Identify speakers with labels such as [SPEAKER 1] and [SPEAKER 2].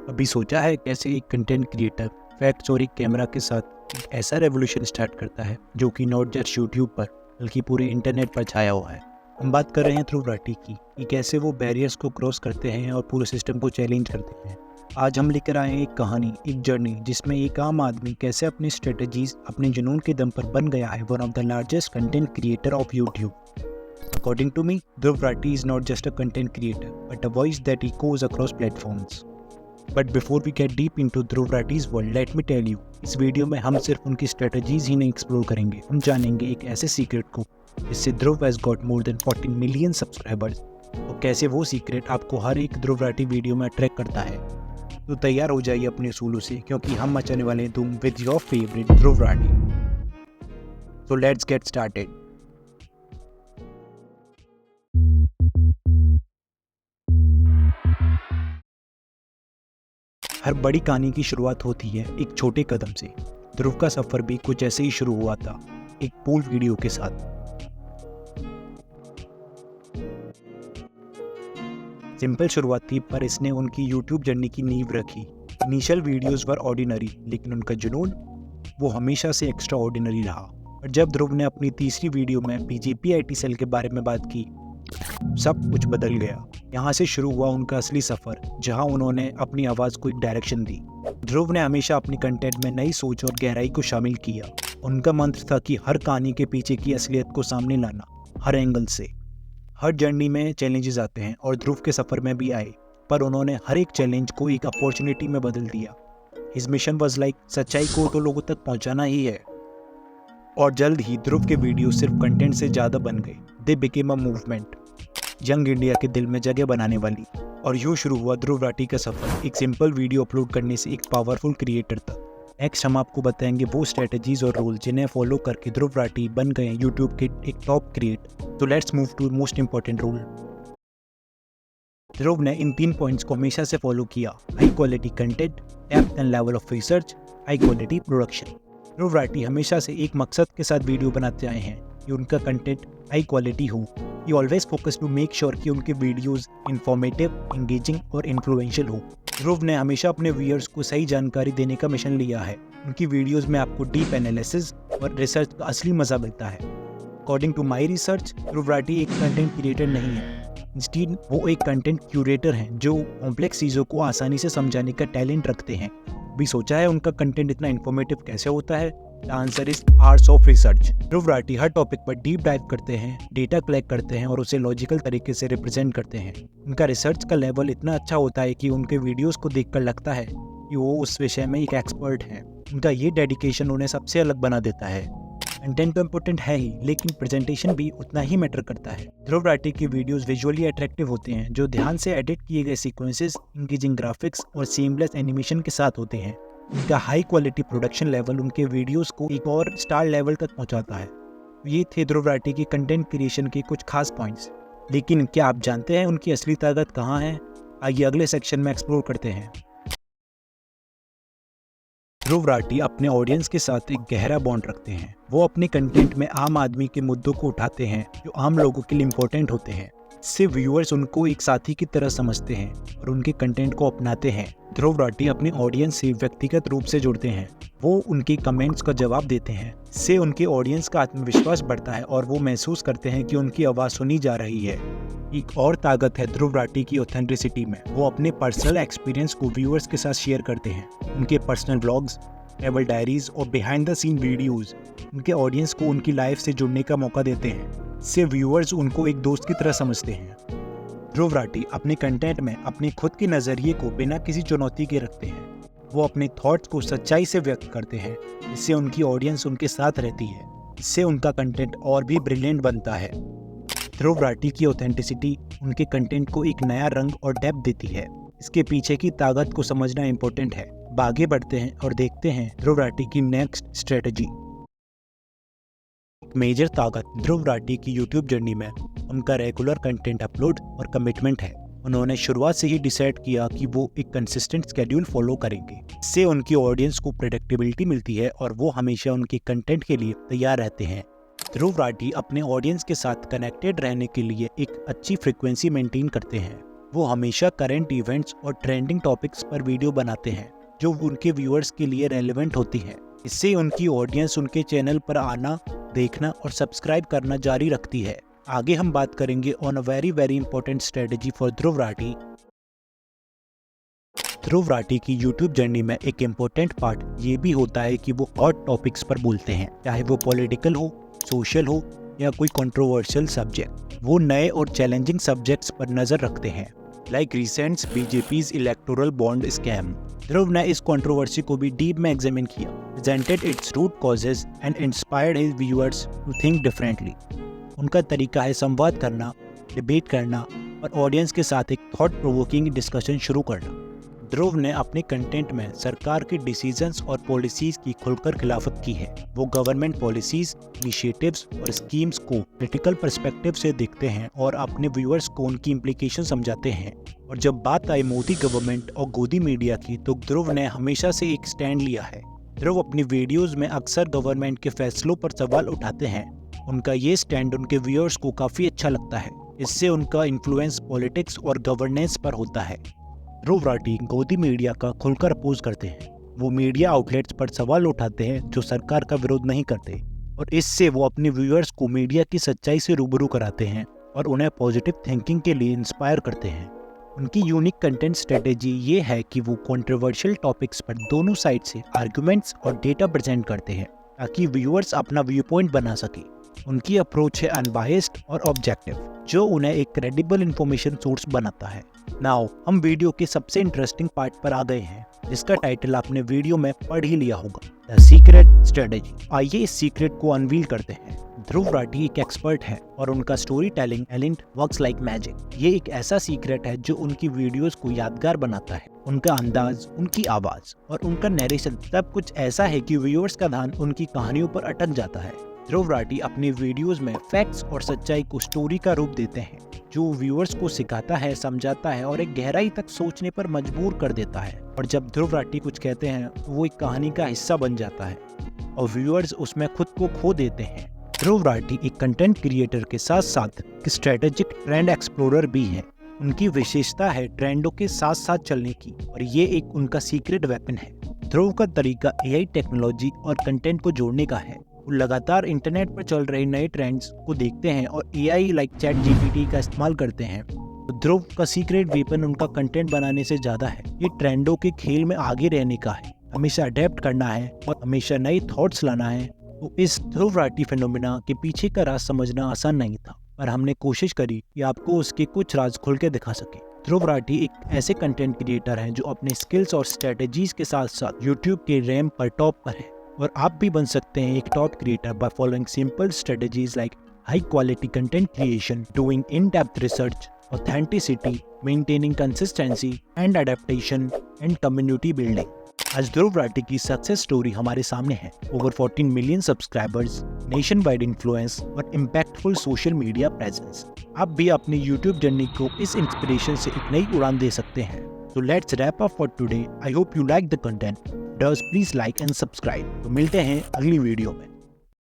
[SPEAKER 1] अभी सोचा है कैसे एक कंटेंट क्रिएटर फैक्ट्स और एक कैमरा के साथ एक ऐसा रेवोल्यूशन स्टार्ट करता है जो कि नॉट जस्ट यूट्यूब पर बल्कि पूरे इंटरनेट पर छाया हुआ है। हम बात कर रहे हैं ध्रुव राठी की कि कैसे वो बैरियर्स को क्रॉस करते हैं और पूरे सिस्टम को चैलेंज करते हैं। आज हम लेकर आए हैं एक कहानी, एक जर्नी जिसमें एक आम आदमी कैसे अपनी स्ट्रेटजीज, अपने जुनून के दम पर बन गया है one of the largest content creator of YouTube. According to me, Dhruv Rathi is not just a content creator, but a voice that echoes across platforms. But before we get deep into Dhruv Rathi's world, let me tell you, इस video में हम सिर्फ उनकी strategies ही नहीं explore करेंगे, हम जानेंगे एक ऐसे सीक्रेट को जिससे Dhruv has got more than 14 million subscribers और कैसे वो सीक्रेट आपको हर एक ध्रुव राठी वीडियो में अट्रैक्ट करता है। तो तैयार हो जाइए अपने असूलों से, क्योंकि हम मचाने वाले हैं धूम with your favourite Dhruv Rathee. So let's get started. हर बड़ी कहानी की शुरुआत होती है एक छोटे कदम से। ध्रुव का सफर भी कुछ ऐसे ही शुरू हुआ था, एक पूल वीडियो के साथ। सिंपल शुरुआत थी, पर इसने उनकी YouTube जर्नी की नींव रखी। इनिशियल वीडियोस वर ऑर्डिनरी, लेकिन उनका जुनून वो हमेशा से एक्स्ट्रा ऑर्डिनरी रहा। और जब ध्रुव ने अपनी तीसरी वीडियो में बीजेपी IT सेल के बारे में बात की, सब कुछ बदल गया। यहाँ से शुरू हुआ उनका असली सफर, जहाँ उन्होंने अपनी आवाज को एक डायरेक्शन दी। ध्रुव ने हमेशा अपनी कंटेंट में नई सोच और गहराई को शामिल किया। उनका मंत्र था कि हर कहानी के पीछे की असलियत को सामने लाना, हर एंगल से। हर जर्नी में चैलेंजेस आते हैं और ध्रुव के सफर में भी आए, पर उन्होंने हर एक चैलेंज को एक अपॉर्चुनिटी में बदल दिया। हिज मिशन वाज लाइक सच्चाई को तो लोगों तक पहुंचाना ही है। और जल्द ही ध्रुव के वीडियो सिर्फ कंटेंट से ज्यादा बन गए। They became a movement, young India के दिल में जगह बनाने वाली। और यूँ शुरू हुआ ध्रुव राठी का सफर, एक सिंपल वीडियो अपलोड करने से एक पावरफुल क्रिएटर तक। नेक्स्ट हम आपको बताएंगे वो स्ट्रेटजीज और रूल जिन्हें फॉलो करके ध्रुव राठी बन गए यूट्यूब के एक टॉप क्रिएटर। तो let's move to most important rule. Dhruv ने इन 3 पॉइंट्स को हमेशा से फॉलो किया: high quality content, depth and level of research, high quality production. Dhruv Rathee हमेशा से एक मकसद के साथ वीडियो बनाते आए हैं कि उनका कंटेंट हाई क्वालिटी हो। He always focus to make sure कि उनके वीडियोस इंफॉर्मेटिव, एंगेजिंग और इन्फ्लुएंशियल हो। ध्रुव ने हमेशा अपने व्यूअर्स को सही जानकारी देने का मिशन लिया है। उनकी वीडियोस में आपको डीप एनालिसिस और रिसर्च का असली मजा मिलता है। According to my research, Dhruv Rathee एक कंटेंट क्रिएटर नहीं है, इंस्टीड वो एक कंटेंट क्यूरेटर हैं जो कॉम्प्लेक्स चीज़ों को आसानी से समझाने का टैलेंट रखते हैं। भी सोचा है उनका कंटेंट इतना इन्फॉर्मेटिव कैसे होता है? The answer is arts of research. Dhruv Rathee her topic पर डीप डाइव करते हैं, डेटा कलेक्ट करते हैं और उसे लॉजिकल तरीके से रिप्रेजेंट करते हैं। उनका रिसर्च का लेवल इतना अच्छा होता है कि उनके वीडियोस को देखकर लगता है कि वो उस विषय में एक एक्सपर्ट हैं। उनका ये डेडिकेशन उन्हें सबसे अलग बना देता है। कंटेंट तो इम्पोर्टेंट है ही, लेकिन प्रेजेंटेशन भी उतना ही मैटर करता है। ध्रुव राठी की वीडियोस विजुअली अट्रैक्टिव होते हैं, जो ध्यान से एडिट किए गए सीक्वेंसेस, इंगेजिंग ग्राफिक्स और सीमलेस एनिमेशन के साथ होते हैं। उनका हाई क्वालिटी प्रोडक्शन लेवल उनके वीडियोस को एक और स्टार लेवल तक पहुंचाता है। ये थे ध्रुव राठी की कंटेंट क्रिएशन के कुछ खास पॉइंट्स। लेकिन क्या आप जानते हैं उनकी असली ताकत कहाँ है? आइए अगले सेक्शन में एक्सप्लोर करते हैं। ध्रुव राठी अपने ऑडियंस के साथ एक गहरा बॉन्ड रखते हैं। वो अपने कंटेंट में आम आदमी के मुद्दों को उठाते हैं जो आम लोगों के लिए इम्पोर्टेंट होते हैं। इससे व्यूअर्स उनको एक साथी की तरह समझते हैं और उनके कंटेंट को अपनाते हैं। ध्रुव राठी अपने ऑडियंस से व्यक्तिगत रूप से जुड़ते हैं। वो उनके कमेंट्स का जवाब देते हैं। इससे उनके ऑडियंस का आत्मविश्वास बढ़ता है और वो महसूस करते हैं कि उनकी आवाज़ सुनी जा रही है। एक और ताकत है ध्रुव राठी की ऑथेंटिसिटी में। वो अपने पर्सनल एक्सपीरियंस को व्यूअर्स के साथ शेयर करते हैं। उनके पर्सनल व्लॉग्स, ट्रैवल डायरीज और बिहाइंड द सीन वीडियोस उनके ऑडियंस को उनकी लाइफ से जुड़ने का मौका देते हैं। इससे व्यूअर्स उनको एक दोस्त की तरह समझते हैं। ध्रुव राठी अपने कंटेंट में अपने खुद के नज़रिए को बिना किसी चुनौती के रखते हैं। वो अपने थॉट्स को सच्चाई से व्यक्त करते हैं, इससे उनकी ऑडियंस उनके साथ रहती है। इससे उनका कंटेंट और भी ब्रिलियंट बनता है। ध्रुव राठी की ऑथेंटिसिटी उनके कंटेंट को एक नया रंग और डेप्थ देती है। इसके पीछे की ताकत को समझना इम्पोर्टेंट है। आगे बढ़ते हैं और देखते हैं ध्रुव राठी की नेक्स्ट स्ट्रेटजी। मेजर ताकत ध्रुव राठी की यूट्यूब जर्नी में उनका रेगुलर कंटेंट अपलोड और कमिटमेंट है। उन्होंने शुरुआत से ही डिसाइड किया कि वो एक कंसिस्टेंट स्केड्यूल फॉलो करेंगे। इससे उनकी ऑडियंस को प्रेडिक्टेबिलिटी मिलती है और वो हमेशा उनके कंटेंट के लिए तैयार रहते हैं। ध्रुव राठी अपने ऑडियंस के साथ कनेक्टेड रहने के लिए एक अच्छी फ्रीक्वेंसी मेंटेन करते हैं। वो हमेशा करंट इवेंट्स और ट्रेंडिंग टॉपिक्स पर वीडियो बनाते हैं जो उनके व्यूअर्स के लिए रेलेवेंट होती है। इससे उनकी ऑडियंस उनके चैनल पर आना, देखना और सब्सक्राइब करना जारी रखती है। आगे हम बात करेंगे on a very important strategy for Dhruv Rathee. Dhruv Rathee की यूट्यूब जर्नी में एक इम्पोर्टेंट पार्ट ये भी होता है कि वो हॉट टॉपिक्स पर बोलते हैं, चाहे वो पॉलिटिकल हो, सोशल हो या कोई कंट्रोवर्शियल सब्जेक्ट। वो नए और चैलेंजिंग सब्जेक्ट्स पर नजर रखते हैं, like recent BJP's electoral bond scam. Dhruv ने इस कंट्रोवर्सी को भी डीप में एग्जामिन किया, presented its root causes and inspired his viewers to think differently. उनका तरीका है संवाद करना, डिबेट करना और ऑडियंस के साथ एक थॉट प्रोवोकिंग डिस्कशन शुरू करना। ध्रुव ने अपने कंटेंट में सरकार के डिसीजंस और पॉलिसीज की खुलकर खिलाफत की है। वो गवर्नमेंट पॉलिसीज, इनिशिएटिव्स और स्कीम्स को क्रिटिकल पर्सपेक्टिव से देखते हैं और अपने व्यूअर्स को उनकी इम्प्लीकेशन समझाते हैं। और जब बात आई मोदी गवर्नमेंट और गोदी मीडिया की, तो ध्रुव ने हमेशा से एक स्टैंड लिया है। ध्रुव अपनी वीडियोज में अक्सर गवर्नमेंट के फैसलों पर सवाल उठाते हैं। उनका ये स्टैंड उनके व्यूअर्स को काफी अच्छा लगता है। इससे उनका इन्फ्लुएंस पॉलिटिक्स और गवर्नेंस पर होता है। ध्रुव राठी गोदी मीडिया का खुलकर अपोज करते हैं। वो मीडिया आउटलेट्स पर सवाल उठाते हैं जो सरकार का विरोध नहीं करते, और इससे वो अपने व्यूअर्स को मीडिया की सच्चाई से रूबरू कराते हैं और उन्हें पॉजिटिव थिंकिंग के लिए इंस्पायर करते हैं। उनकी यूनिक कंटेंट स्ट्रेटेजी ये है कि वो कंट्रोवर्शियल टॉपिक्स पर दोनों साइड से आर्गुमेंट्स और डेटा प्रेजेंट करते हैं ताकि व्यूअर्स अपना व्यू पॉइंट बना सके। उनकी अप्रोच है अनबायस्ड और ऑब्जेक्टिव, जो उन्हें एक क्रेडिबल इंफॉर्मेशन सोर्स बनाता है। नाउ हम वीडियो के सबसे इंटरेस्टिंग पार्ट पर आ गए हैं, जिसका टाइटल आपने वीडियो में पढ़ ही लिया होगा, द सीक्रेट स्ट्रेटेजी। आइए इस सीक्रेट को अनवील करते हैं। ध्रुव राठी एक एक्सपर्ट है और उनका story telling talent works like magic. ये एक ऐसा सीक्रेट है जो उनकी वीडियोस को यादगार बनाता है। उनका अंदाज, उनकी आवाज और उनका नरेशन सब कुछ ऐसा है कि व्यूअर्स का ध्यान उनकी कहानियों पर अटक जाता है। ध्रुव राठी अपनी वीडियोस में फैक्ट्स और सच्चाई को स्टोरी का रूप देते हैं, जो व्यूअर्स को सिखाता है, समझाता है और एक गहराई तक सोचने पर मजबूर कर देता है। और जब ध्रुव राठी कुछ कहते हैं तो वो एक कहानी का हिस्सा बन जाता है और व्यूअर्स उसमें खुद को खो देते हैं। ध्रुव राठी एक कंटेंट क्रिएटर के साथ साथ एक स्ट्रेटेजिक ट्रेंड एक्सप्लोरर भी है। उनकी विशेषता है ट्रेंडों के साथ साथ चलने की, और ये एक उनका सीक्रेट वेपन है। ध्रुव का तरीका एआई टेक्नोलॉजी और कंटेंट को जोड़ने का है। वो लगातार इंटरनेट पर चल रहे नए ट्रेंड्स को देखते हैं और एआई लाइक ChatGPT का इस्तेमाल करते हैं। तो ध्रुव का सीक्रेट वेपन उनका कंटेंट बनाने से ज्यादा है, ये ट्रेंडों के खेल में आगे रहने का है, हमेशा अडेप्ट करना है और हमेशा नए थॉट्स लाना है। तो इस ध्रुव राठी फिनोमिना के पीछे का राज समझना आसान नहीं था, पर हमने कोशिश करी कि आपको उसके कुछ राज खुल के दिखा सके। ध्रुव राठी एक ऐसे कंटेंट क्रिएटर हैं जो अपने स्किल्स और स्ट्रेटेजीज के साथ साथ यूट्यूब के रैंक पर टॉप पर है, और आप भी बन सकते हैं एक top creator by following simple strategies like high quality content creation, doing in depth research, authenticity, maintaining consistency and adaptation and community building. आज ध्रुव राठी की सक्सेस स्टोरी हमारे सामने है। Over 14 million subscribers, nation wide influence और impactful social media presence. आप भी अपनी YouTube journey को इस इंस्पिरेशन से एक नई उड़ान दे सकते हैं। So let's wrap up for today. I hope you like the content. Does please like and subscribe. तो मिलते हैं अगली वीडियो में।